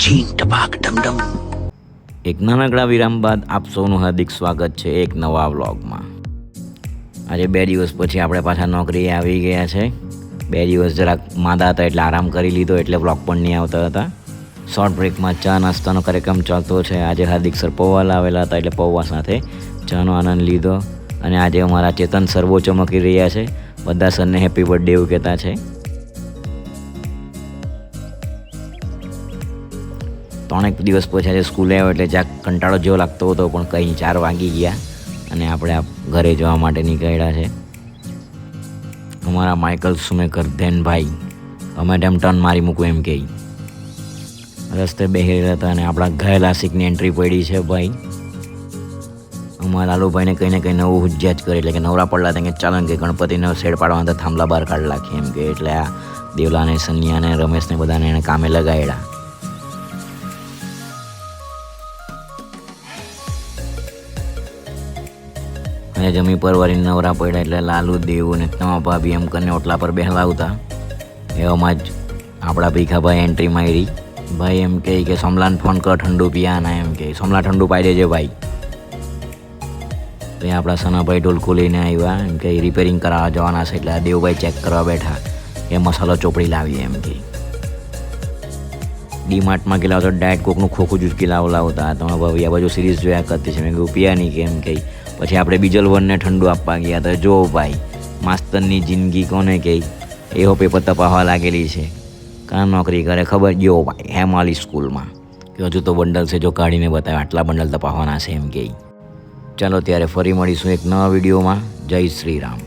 છીન ટપાક ડમડમ. એક નાનકડા વિરામ બાદ આપ સૌનું હાર્દિક સ્વાગત છે એક નવા વ્લોગમાં. આજે 2 દિવસ પછી આપણે પાછા નોકરીએ આવી ગયા છે. 2 દિવસ જરાક માંદા હતા એટલે આરામ કરી લીધો, એટલે વ્લોગ પણ નહીં આવતા હતા. શોર્ટ બ્રેકમાં ચા નાસ્તાનો કાર્યક્રમ ચાલતો છે. આજે હાર્દિક સર પૌવા લાવેલા હતા, એટલે પૌવા સાથે ચાનો આનંદ લીધો. અને આજે અમારા ચેતન સર બહુ ચમકી રહ્યા છે. બધા સરને હેપી બર્થડે એવું કહેતા છે. 3 દિવસ પછી આજે સ્કૂલે આવ્યો એટલે જ્યાં કંટાળો જેવો લાગતો હતો, પણ કંઈ 4 વાગી ગયા અને આપણે ઘરે જવા માટે નીકળ્યા છે. અમારા માઇકલ સુમેકર ધેનભાઈ અમે તેમ ટર્ન મારી મૂકું એમ કહે રસ્તે બેસી રહ્યા હતા અને આપણા ઘાયલા સિકની એન્ટ્રી પડી છે ભાઈ. અમારા લાલુભાઈને કંઈ ને કંઈ નવું હુજ્જત કરે, એટલે કે નવરા પડલા ત્યાં કે ચાલો કે ગણપતિનો શેડ પાડવા તો થાંભલા બહાર કાઢી નાખીએ એમ કે. એટલે આ દેવલાને, સન્યાને, રમેશને બધાને એને કામે લગાડ્યા. અને જમી પરવારી નવરા પડ્યા એટલે લાલુ, દેવ અને તમા ભાભી એમ કરીને ઓટલા પર બેહલાવતા. એવામાં જ આપણા ભીખાભાઈ એન્ટ્રી મારી. ભાઈ એમ કહે કે સોમલાને ફોન કર, ઠંડુ પીવાના એમ કે. સોમલા ઠંડુ પાઈ દેજે ભાઈ. તો આપણા સનાભાઈ ઢોલકું લઈને આવ્યા એમ કે રિપેરિંગ કરાવવા જવાના છે. એટલે આ દેવભાઈ ચેક કરવા બેઠા કે મસાલો ચોપડી લાવીએ એમ કે. ડીમાર્ટમાં ગયેલા તો ડાયટ કોકનું ખોખું ચૂસકી લાવતા. તમારા ભાભી આ બાજુ સિરીઝ જોયા કરતી છે. મેં કહ્યું પિયા નહીં કે એમ કહી. પછી આપણે બીજલ વનને ઠંડુ આપવા ગયા. તો જો ભાઈ માસ્તરની જિંદગી કોને કહે, એવો પેપર તપાવવા લાગેલી છે. કાં નોકરી કરે ખબર જો ભાઈ હેમાલી સ્કૂલમાં કે હજુ તો બંડલ છે, જો કાઢીને બતાવે આટલા બંડલ તપાવવાના છે એમ કહે. ચાલો ત્યારે ફરી મળીશું એક નવા વિડીયોમાં. જય શ્રી રામ.